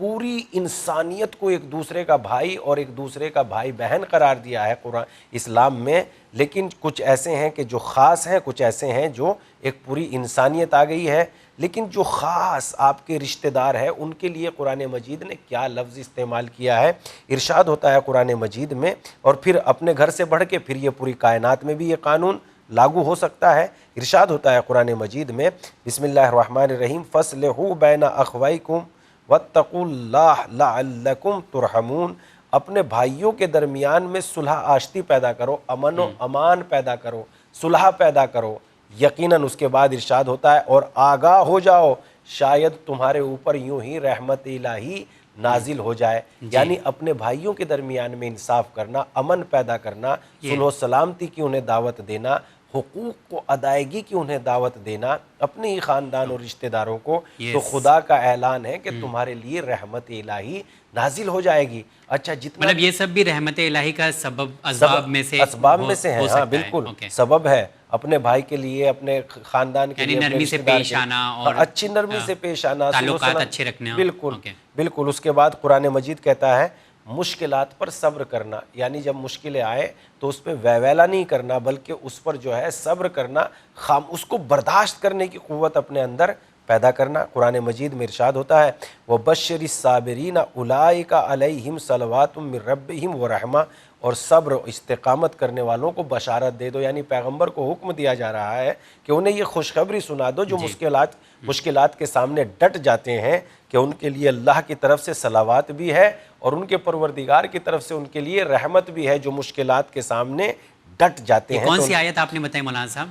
پوری انسانیت کو ایک دوسرے کا بھائی اور ایک دوسرے کا بھائی بہن قرار دیا ہے قرآن اسلام میں، لیکن کچھ ایسے ہیں کہ جو خاص ہیں، کچھ ایسے ہیں جو ایک پوری انسانیت آ گئی ہے، لیکن جو خاص آپ کے رشتہ دار ہیں ان کے لیے قرآن مجید نے کیا لفظ استعمال کیا ہے۔ ارشاد ہوتا ہے قرآن مجید میں، اور پھر اپنے گھر سے بڑھ کے پھر یہ پوری کائنات میں بھی یہ قانون لاگو ہو سکتا ہے۔ ارشاد ہوتا ہے قرآن مجید میں، بسم اللہ الرحمن الرحیم، فَاصْلِحُوا بَيْنَ أَخْوَيْكُمْ وَاتَّقُوا اللَّهَ لَعَلَّكُمْ تُرْحَمُونَ، اپنے بھائیوں کے درمیان میں صلح آشتی پیدا کرو، امن و امان پیدا کرو، صلح پیدا کرو۔ یقیناً اس کے بعد ارشاد ہوتا ہے، اور آگاہ ہو جاؤ شاید تمہارے اوپر یوں ہی رحمت الہی نازل ہو جائے۔ یعنی اپنے بھائیوں کے درمیان میں انصاف کرنا، امن پیدا کرنا، صلح و سلامتی کی انہیں دعوت دینا، حقوق کو ادائیگی کی انہیں دعوت دینا اپنے ہی خاندان اور رشتہ داروں کو، تو خدا کا اعلان ہے کہ تمہارے لیے رحمت الہی نازل ہو جائے گی۔ اچھا، جتنا مطلب یہ سب بھی رحمت الہی کا سبب اسباب میں سے ہیں، ہاں بالکل سبب ہے، اپنے بھائی کے لیے، اپنے خاندان کے لیے، یعنی نرمی سے پیش آنا اور اچھی نرمی سے پیش آنا، تعلقات اچھے رکھنا، بالکل بالکل۔ اس کے بعد قرآن مجید کہتا ہے مشکلات پر صبر کرنا، یعنی جب مشکلیں آئے تو اس پہ ویویلا نہیں کرنا، بلکہ اس پر جو ہے صبر کرنا، اس کو برداشت کرنے کی قوت اپنے اندر پیدا کرنا۔ قرآن مجید میں ارشاد ہوتا ہے وَبَشِّرِ الصَّابِرِينَ أُولَٰئِكَ عَلَيْهِمْ صَلَوَاتٌ مِّن رَّبِّهِمْ وَرَحْمَةٌ، اور صبر و استقامت کرنے والوں کو بشارت دے دو، یعنی پیغمبر کو حکم دیا جا رہا ہے کہ انہیں یہ خوشخبری سنا دو جو مشکلات کے سامنے ڈٹ جاتے ہیں، کہ ان کے لیے اللہ کی طرف سے صلوات بھی ہے اور ان کے پروردگار کی طرف سے ان کے لیے رحمت بھی ہے، جو مشکلات کے سامنے ڈٹ جاتے ہیں۔ کون سی آیت آپ نے بتائی مولانا صاحب؟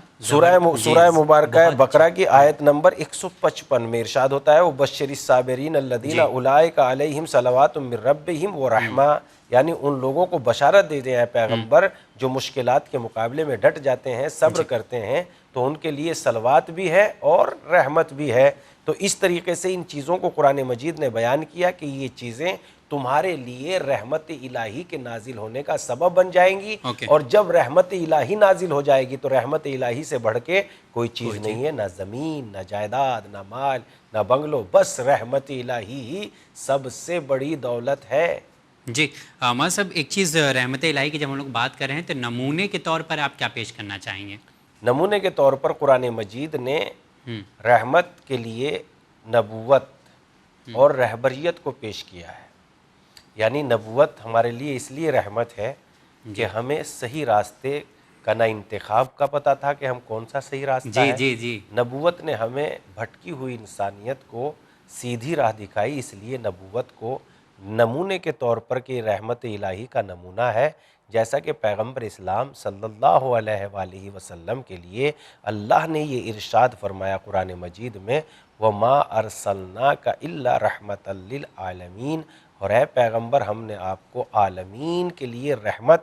سورہ مبارکہ بقرہ کی آیت نمبر 155 میں ارشاد ہوتا ہے وَبَشِّرِ الصَّابِرِينَ الَّذِينَ أُولَٰئِكَ عَلَيْهِمْ صَلَوَاتٌ مِّن رَّبِّهِمْ وَرَحْمَةٌ، یعنی ان لوگوں کو بشارت دے دیں اے پیغمبر جو مشکلات کے مقابلے میں ڈٹ جاتے ہیں، صبر کرتے ہیں، تو ان کے لیے صلوات بھی ہے اور رحمت بھی ہے۔ تو اس طریقے سے ان چیزوں کو قرآن مجید نے بیان کیا کہ یہ چیزیں تمہارے لیے رحمت الہی کے نازل ہونے کا سبب بن جائیں گی، اور جب رحمت الہی نازل ہو جائے گی تو رحمت الہی سے بڑھ کے کوئی چیز نہیں ہے، نہ زمین، نہ جائیداد، نہ مال، نہ بنگلو، بس رحمت الہی ہی سب سے بڑی دولت ہے۔ جی ماں صاحب، ایک چیز رحمت الہی کی جب ہم لوگ بات کر رہے ہیں تو نمونے کے طور پر آپ کیا پیش کرنا چاہیں گے؟ نمونے کے طور پر قرآن مجید نے رحمت کے لیے نبوت اور رہبریت کو پیش کیا ہے۔ یعنی نبوت ہمارے لیے اس لیے رحمت ہے کہ ہمیں صحیح راستے کا نہ انتخاب کا پتہ تھا کہ ہم کون سا صحیح راستہ ہے۔ نبوت نے ہمیں بھٹکی ہوئی انسانیت کو سیدھی راہ دکھائی، اس لیے نبوت کو نمونے کے طور پر کہ رحمت الہی کا نمونہ ہے، جیسا کہ پیغمبر اسلام صلی اللہ علیہ وآلہ وسلم کے لیے اللہ نے یہ ارشاد فرمایا قرآن مجید میں وَمَا أَرْسَلْنَاكَ إِلَّا رَحْمَةً لِّلْعَالَمِينَ، اور اے پیغمبر ہم نے آپ کو عالمین کے لیے رحمت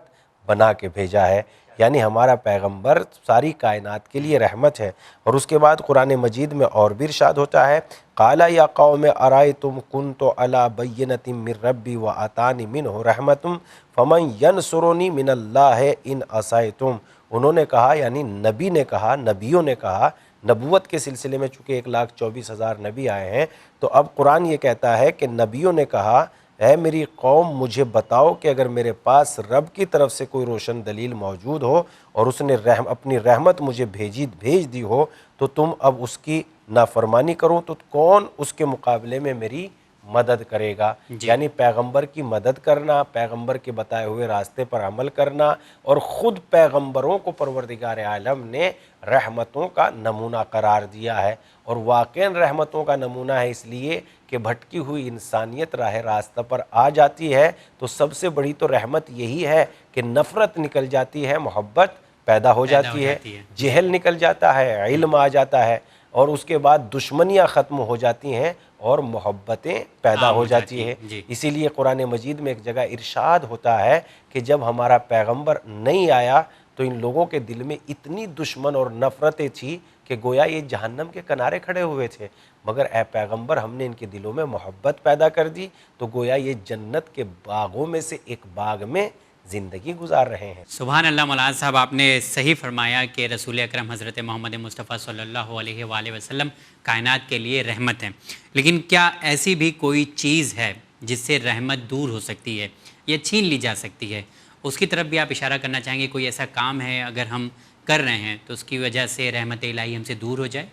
بنا کے بھیجا ہے، یعنی ہمارا پیغمبر ساری کائنات کے لیے رحمت ہے۔ اور اس کے بعد قرآن مجید میں اور بھی ارشاد ہوتا ہے قَالَ يَا قَوْمِ أَرَأَيْتُمْ كُنْتُ عَلَىٰ بَيِّنَةٍ مِّن رَّبِّي وَآتَانِي مِنْهُ رَحْمَةٌ فَمَن يَنصُرُنِي مِنَ اللَّهِ إِنْ عَصَيْتُمْ، انہوں نے کہا، یعنی نبی نے کہا، نبیوں نے کہا، نبوت کے سلسلے میں چونکہ 1,24,000 نبی آئے ہیں، تو اب قرآن یہ کہتا ہے کہ نبیوں نے کہا اے میری قوم مجھے بتاؤ کہ اگر میرے پاس رب کی طرف سے کوئی روشن دلیل موجود ہو اور اس نے اپنی رحمت مجھے بھیج دی ہو تو تم اب اس کی نافرمانی کرو تو کون اس کے مقابلے میں میری مدد کرے گا؟ یعنی پیغمبر کی مدد کرنا، پیغمبر کے بتائے ہوئے راستے پر عمل کرنا، اور خود پیغمبروں کو پروردگار عالم نے رحمتوں کا نمونہ قرار دیا ہے، اور واقعاً رحمتوں کا نمونہ ہے اس لیے کہ بھٹکی ہوئی انسانیت راہ راستہ پر آ جاتی ہے تو سب سے بڑی تو رحمت یہی ہے کہ نفرت نکل جاتی ہے، محبت پیدا ہو جاتی ہے، جہل نکل جاتا ہے، علم آ جاتا ہے، اور اس کے بعد دشمنیاں ختم ہو جاتی ہیں اور محبتیں پیدا ہو جاتی ہیں۔ اسی لیے قرآن مجید میں ایک جگہ ارشاد ہوتا ہے کہ جب ہمارا پیغمبر نہیں آیا تو ان لوگوں کے دل میں اتنی دشمن اور نفرتیں تھی کہ گویا یہ جہنم کے کنارے کھڑے ہوئے تھے، مگر اے پیغمبر ہم نے ان کے دلوں میں محبت پیدا کر دی تو گویا یہ جنت کے باغوں میں سے ایک باغ میں زندگی گزار رہے ہیں۔ سبحان اللہ مولانا صاحب، آپ نے صحیح فرمایا کہ رسول اکرم حضرت محمد مصطفیٰ صلی اللہ علیہ وآلہ وسلم کائنات کے لیے رحمت ہیں، لیکن کیا ایسی بھی کوئی چیز ہے جس سے رحمت دور ہو سکتی ہے یا چھین لی جا سکتی ہے، اس کی طرف بھی آپ اشارہ کرنا چاہیں گے؟ کوئی ایسا کام ہے اگر ہم کر رہے ہیں تو اس کی وجہ سے رحمت الہی ہم سے دور ہو جائے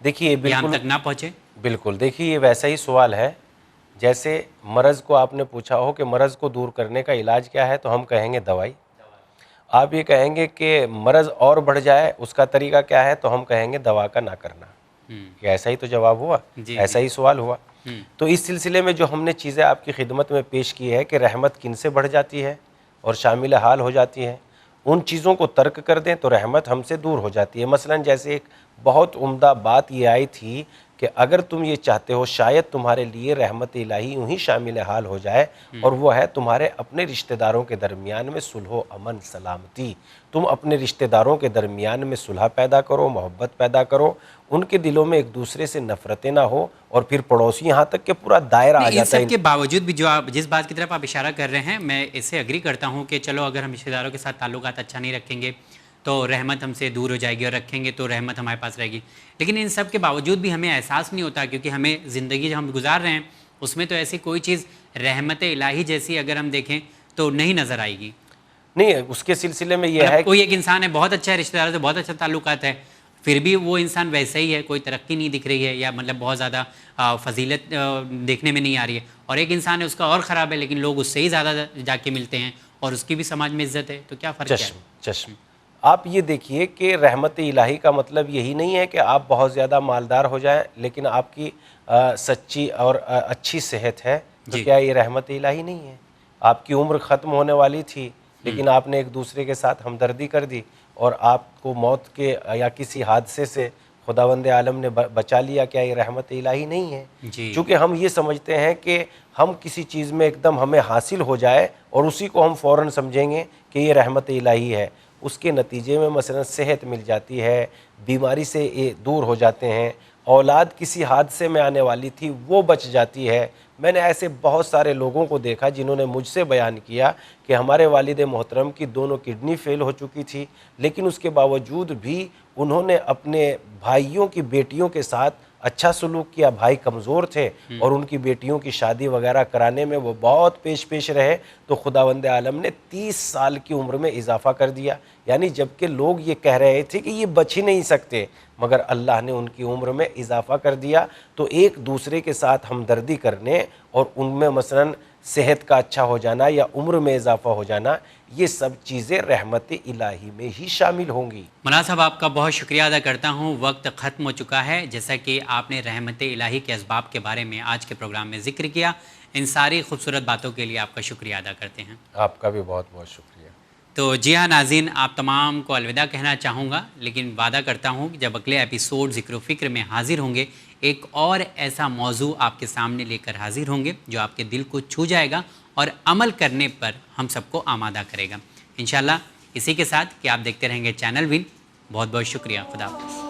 دیکھیے یا ہم بالکل تک نہ پہنچے؟ بالکل، دیکھیے یہ ویسا ہی سوال ہے جیسے مرض کو آپ نے پوچھا ہو کہ مرض کو دور کرنے کا علاج کیا ہے، تو ہم کہیں گے دوائی۔ آپ یہ کہیں گے کہ مرض اور بڑھ جائے اس کا طریقہ کیا ہے، تو ہم کہیں گے دوا کا نہ کرنا۔ کہ ایسا ہی تو جواب ہوا، جی ایسا ہی سوال ہوا۔ ہوں تو اس سلسلے میں جو ہم نے چیزیں آپ کی خدمت میں پیش کی ہے کہ رحمت کن سے بڑھ جاتی ہے اور شامل حال ہو جاتی ہے، ان چیزوں کو ترک کر دیں تو رحمت ہم سے دور ہو جاتی ہے۔ مثلا جیسے ایک بہت عمدہ بات یہ آئی تھی کہ اگر تم یہ چاہتے ہو شاید تمہارے لیے رحمت الہی یوں ہی شامل حال ہو جائے، اور وہ ہے تمہارے اپنے رشتہ داروں کے درمیان میں صلح و امن سلامتی۔ تم اپنے رشتہ داروں کے درمیان میں صلح پیدا کرو، محبت پیدا کرو، ان کے دلوں میں ایک دوسرے سے نفرتیں نہ ہو، اور پھر پڑوسی یہاں تک کہ پورا دائرہ آ ان جاتا ہے۔ سب کے باوجود بھی جو آپ جس بات کی طرف آپ اشارہ کر رہے ہیں، میں اسے ایگری کرتا ہوں کہ چلو اگر ہم رشتہ داروں کے ساتھ تعلقات اچھا نہیں رکھیں گے تو رحمت ہم سے دور ہو جائے گی، اور رکھیں گے تو رحمت ہمارے پاس رہے گی۔ لیکن ان سب کے باوجود بھی ہمیں احساس نہیں ہوتا، کیونکہ ہمیں زندگی جو ہم گزار رہے ہیں اس میں تو ایسی کوئی چیز رحمت الہی جیسی اگر ہم دیکھیں تو نہیں نظر آئے گی۔ نہیں، اس کے سلسلے میں یہ ہے مطلب کوئی ایک انسان ہے بہت اچھا ہے، رشتہ داروں سے بہت اچھا تعلقات ہے، پھر بھی وہ انسان ویسا ہی ہے، کوئی ترقی نہیں دکھ رہی ہے، یا مطلب بہت زیادہ فضیلت دیکھنے میں نہیں آ رہی ہے، اور ایک انسان ہے اس کا اور خراب ہے لیکن لوگ اس سے ہی زیادہ جا کے ملتے ہیں اور اس کی بھی سماج میں عزت ہے، تو کیا فرق ہے؟ چشم آپ یہ دیکھیے کہ رحمت الہی کا مطلب یہی نہیں ہے کہ آپ بہت زیادہ مالدار ہو جائیں لیکن آپ کی سچی اور اچھی صحت ہے، تو جی کیا یہ رحمت الہی نہیں ہے؟ آپ کی عمر ختم ہونے والی تھی لیکن آپ نے ایک دوسرے کے ساتھ ہمدردی کر دی، اور آپ کو موت کے یا کسی حادثے سے خداوند عالم نے بچا لیا، کیا یہ رحمت الہی نہیں ہے؟ جی چونکہ ہم یہ سمجھتے ہیں کہ ہم کسی چیز میں ایک دم ہمیں حاصل ہو جائے اور اسی کو ہم فوراً سمجھیں گے کہ یہ رحمت الہی ہے، اس کے نتیجے میں مثلا صحت مل جاتی ہے، بیماری سے یہ دور ہو جاتے ہیں، اولاد کسی حادثے میں آنے والی تھی وہ بچ جاتی ہے۔ میں نے ایسے بہت سارے لوگوں کو دیکھا جنہوں نے مجھ سے بیان کیا کہ ہمارے والد محترم کی دونوں کڈنی فیل ہو چکی تھی، لیکن اس کے باوجود بھی انہوں نے اپنے بھائیوں کی بیٹیوں کے ساتھ اچھا سلوک کیا۔ بھائی کمزور تھے اور ان کی بیٹیوں کی شادی وغیرہ کرانے میں وہ بہت پیش رہے، تو خداوند عالم نے 30 سال کی عمر میں اضافہ کر دیا، یعنی جبکہ لوگ یہ کہہ رہے تھے کہ یہ بچ ہی نہیں سکتے، مگر اللہ نے ان کی عمر میں اضافہ کر دیا۔ تو ایک دوسرے کے ساتھ ہمدردی کرنے اور ان میں مثلا صحت کا اچھا ہو جانا یا عمر میں اضافہ ہو جانا، یہ سب چیزیں رحمت الہی میں ہی شامل ہوں گی۔ مولانا صاحب آپ کا بہت شکریہ ادا کرتا ہوں، وقت ختم ہو چکا ہے۔ جیسا کہ آپ نے رحمت الہی کے اسباب کے بارے میں آج کے پروگرام میں ذکر کیا، ان ساری خوبصورت باتوں کے لیے آپ کا شکریہ ادا کرتے ہیں۔ آپ کا بھی بہت بہت شکریہ۔ تو جی ہاں ناظرین، آپ تمام کو الوداع کہنا چاہوں گا، لیکن وعدہ کرتا ہوں کہ جب اگلے ایپیسوڈ ذکر و فکر میں حاضر ہوں گے، ایک اور ایسا موضوع آپ کے سامنے لے کر حاضر ہوں گے جو آپ کے دل کو چھو جائے گا اور عمل کرنے پر ہم سب کو آمادہ کرے گا انشاءاللہ۔ اسی کے ساتھ کہ آپ دیکھتے رہیں گے چینل ون۔ بہت بہت شکریہ، خدا حافظ۔